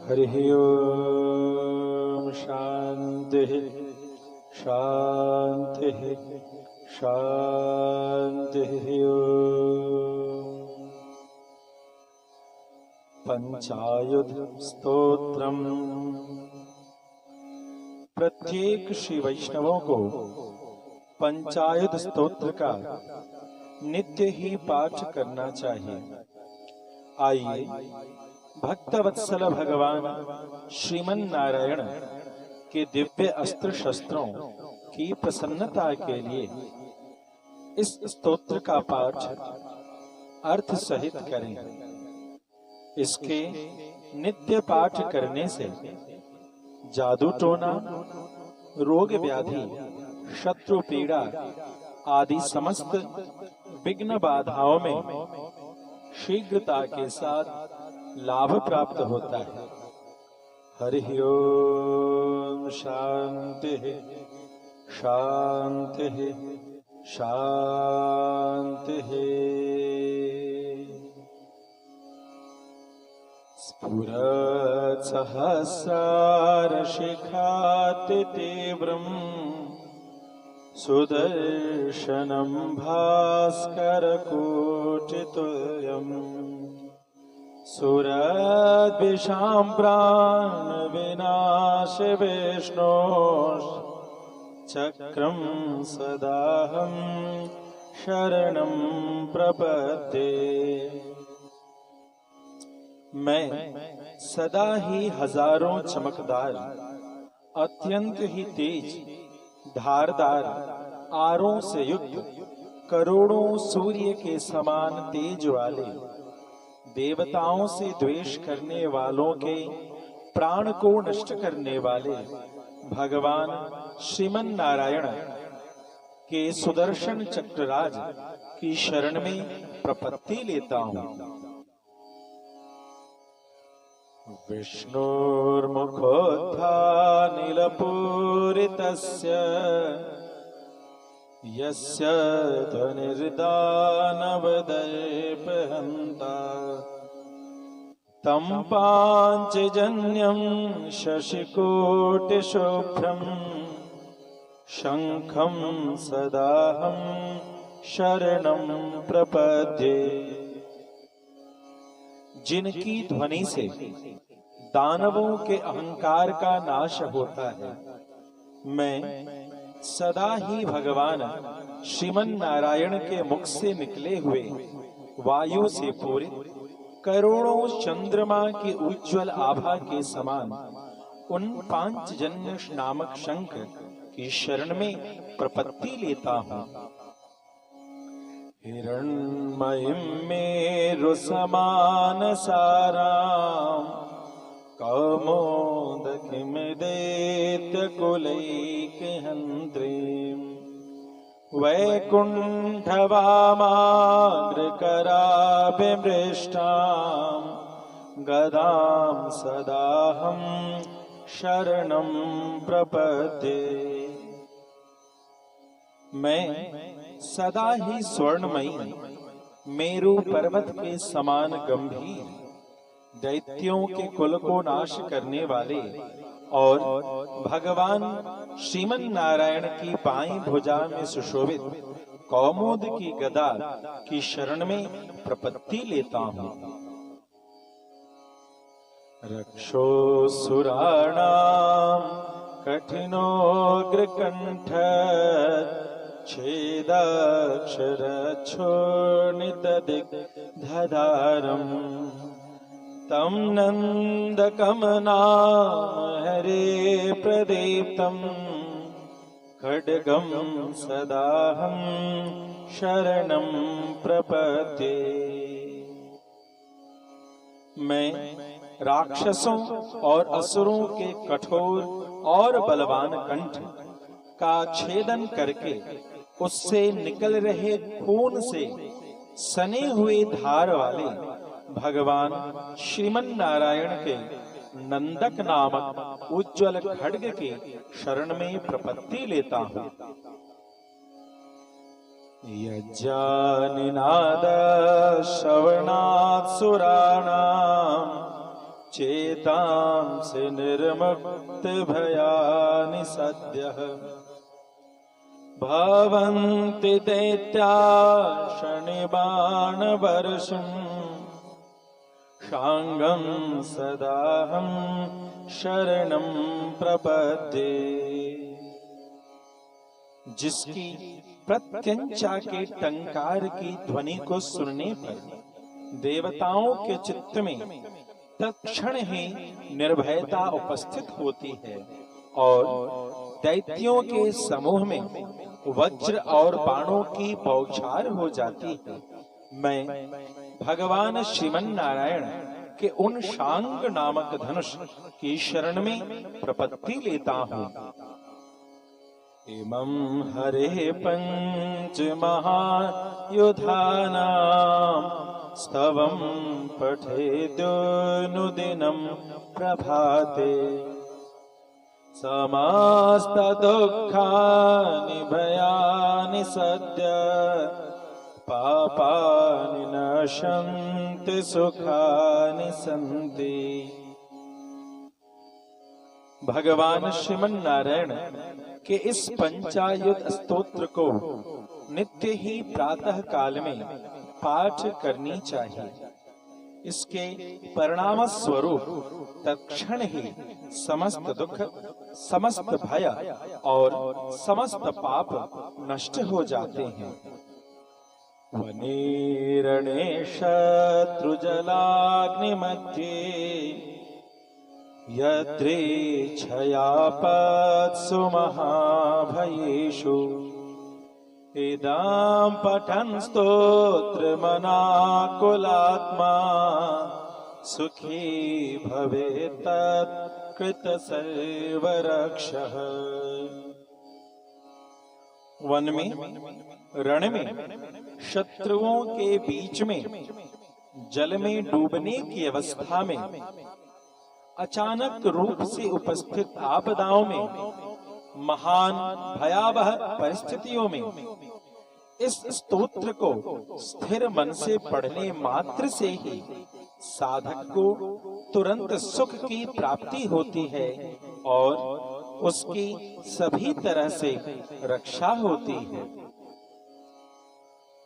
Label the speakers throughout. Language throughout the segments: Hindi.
Speaker 1: हरिः ओम शांति शांति शांति। पंचायुध स्तोत्रम। प्रत्येक श्री वैष्णवों को पंचायुध स्तोत्र का नित्य ही पाठ करना चाहिए। आइए भक्तवत्सल भगवान श्रीमन नारायण के दिव्य अस्त्र शस्त्रों की प्रसन्नता के लिए इस स्तोत्र का पाठ अर्थ सहित करें। इसके नित्य पाठ करने से जादू टोना, रोग व्याधि, शत्रु पीड़ा आदि समस्त विघ्न बाधाओं में शीघ्रता के साथ लाभ प्राप्त होता है। हरिः ओम शांति शांति शांति। स्फुरत् सहस्रारशिखात् तीव्रम् सुदर्शनं भास्करकोटितुल्यम् सुरद्विषां प्राणविनाश विष्णोश्चक्रं सदाहं शरणं प्रपद्ये। मैं सदा ही हजारों चमकदार, अत्यंत ही तेज, धारदार आरों से युक्त करोड़ों सूर्य के समान तेज वाले, देवताओं से द्वेष करने वालों के प्राण को नष्ट करने वाले भगवान श्रीमन नारायण के सुदर्शन चक्रराज की शरण में प्रपत्ति लेता हूँ। विष्णुर्मुखोत्थानिलपूरितस्य यस्य ध्वनिर्दानवदर्पहन्ता तं पाञ्चजन्यं शशिकोटिशुभ्रं शंखं सदाहं शरणं प्रपद्ये। जिनकी ध्वनि से दानवों के अहंकार का नाश होता है, मैं सदा ही भगवान श्रीमन नारायण के मुख से निकले हुए वायु से पूरित करोड़ों चंद्रमा की उज्ज्वल आभा के समान उन पांचजन्य नामक शंख की शरण में प्रपत्ति लेता हूँ। हिरण्मयीं मेरुसमान सारां कौमोदकीं दैत्यकुलैकहन्त्रीं वैकुण्ठवामाग्रकराभिमृष्टां गदां सदाहं शरणं प्रपद्ये। मैं सदा ही स्वर्णमयी मेरु पर्वत के समान गंभीर, दैत्यों के कुल को नाश करने वाले और भगवान श्रीमन नारायण की बाईं भुजा में सुशोभित कौमुद की गदा की शरण में प्रपत्ति लेता हूँ। रक्षोऽसुराणां कठिनोग्रकण्ठ छेदाक्षरच्छोणितदिग्धधारम् तं नन्दकं नाम हरे प्रदीप्तं खड्गं सदाहं शरणं प्रपद्ये। मैं राक्षसों और असुरों के कठोर और बलवान कंठ का छेदन करके उससे निकल रहे खून से सने हुए धार वाले भगवान श्रीमन नारायण के नंदक नामक उज्ज्वल खड्ग के शरण में प्रपत्ति लेता हूँ। यज्ञानिनाद श्रवणात् सुराणां चेतांसि निर्मुक्त भयानि सद्यः भवन्ति दैत्या शनिबाणवर्षम् शांगं सदाहं शरणं प्रपद्ये। जिसकी प्रत्यंचा के टंकार की ध्वनि को सुनने पर देवताओं के चित्त में तत्क्षण ही निर्भयता उपस्थित होती है और दैत्यों के समूह में वज्र और बाणों की बौछार हो जाती है। मैं भगवान श्रीमन नारायण के उन शांग नामक धनुष की शरण में प्रपत्ति लेता हूँ। इमं हरे पंच महायुधानां स्तवं पठेद्योनुदिनं प्रभाते समस्त दुःखानि भयानि सद्य पापानि नश्यन्ति सुखानि सन्ति। भगवान श्रीमन नारायण के इस पंचायुध स्तोत्र को नित्य ही प्रातः काल में पाठ करनी चाहिए। इसके परिणाम स्वरूप तत्क्षण ही समस्त दुख, समस्त भय और समस्त पाप नष्ट हो जाते हैं। वनेरणे शत्रुजलाग्निमध्ये यद्रेच्छयापत्सु महाभयेषु इदं पठन् स्तोत्रमनाकुलात्मा सुखी भवेत् तत्कृतसर्वरक्षः। वन में, रण में, शत्रुओं के बीच में, जल में डूबने की अवस्था में, अचानक रूप से उपस्थित आपदाओं में, महान भयावह परिस्थितियों में इस स्तोत्र को स्थिर मन से पढ़ने मात्र से ही साधक को तुरंत सुख की प्राप्ति होती है और उसकी सभी तरह से रक्षा होती है।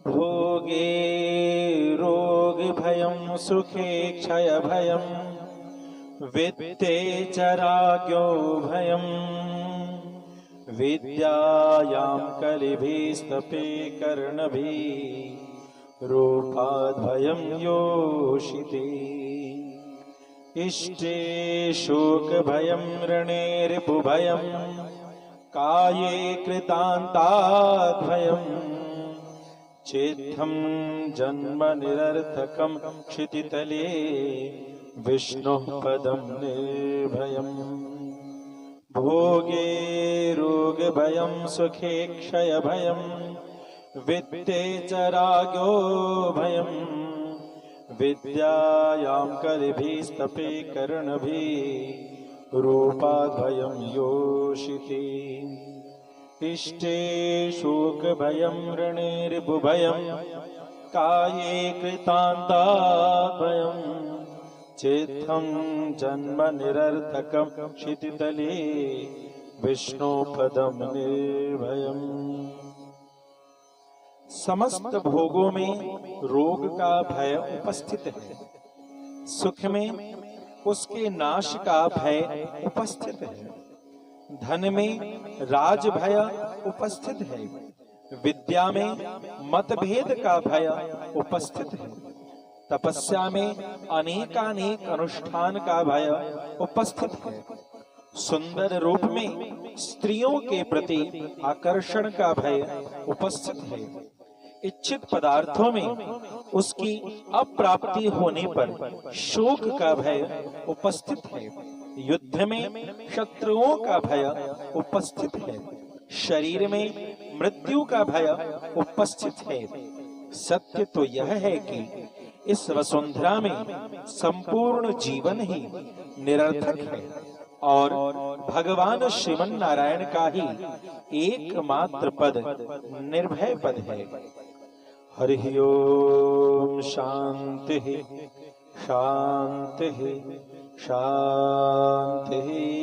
Speaker 1: भोगे रोग भयं सुखे क्षय भयं वित्ते चराग्यो भयं विद्यायां कलिभिस्तपे कर्णभिः रूपाद्भयं योषिते। इष्टे शोकभयं रणे रिपुभयं काये कृतान्ताद्भयं चेत्थं जन्म निरर्थकं क्षितितले विष्णुः पदं निर्भयम्। भोगे रोग भयं सुखे क्षय भयं वित्ते चराग्यो भयं विद्यायां कलिभिस्तपे कर्णभिः रूपाद्भयं योषिते। इष्टे शोकभयं रणे रिपुभयं काये कृतान्ताद्भयं चेत्थं जन्म निरर्थकं क्षितितले विष्णुपदं निर्भयम्। समस्त भोगों में रोग का भय उपस्थित है, सुख में उसके नाश का भय उपस्थित है, धन में राज भय उपस्थित है, विद्या में मतभेद का भय उपस्थित है, तपस्या में अनेकानेक अनुष्ठान का भय उपस्थित है, सुंदर रूप में स्त्रियों के प्रति आकर्षण का भय उपस्थित है, इच्छित पदार्थों में उसकी अप्राप्ति होने पर शोक का भय उपस्थित है, युद्ध में शत्रुओं का भय उपस्थित है, शरीर में मृत्यु का भय उपस्थित है। सत्य तो यह है कि इस वसुंधरा में संपूर्ण जीवन ही निरर्थक है और भगवान श्रीमन नारायण का ही एकमात्र पद निर्भय पद है। हरि ओम शांति शांति शांति।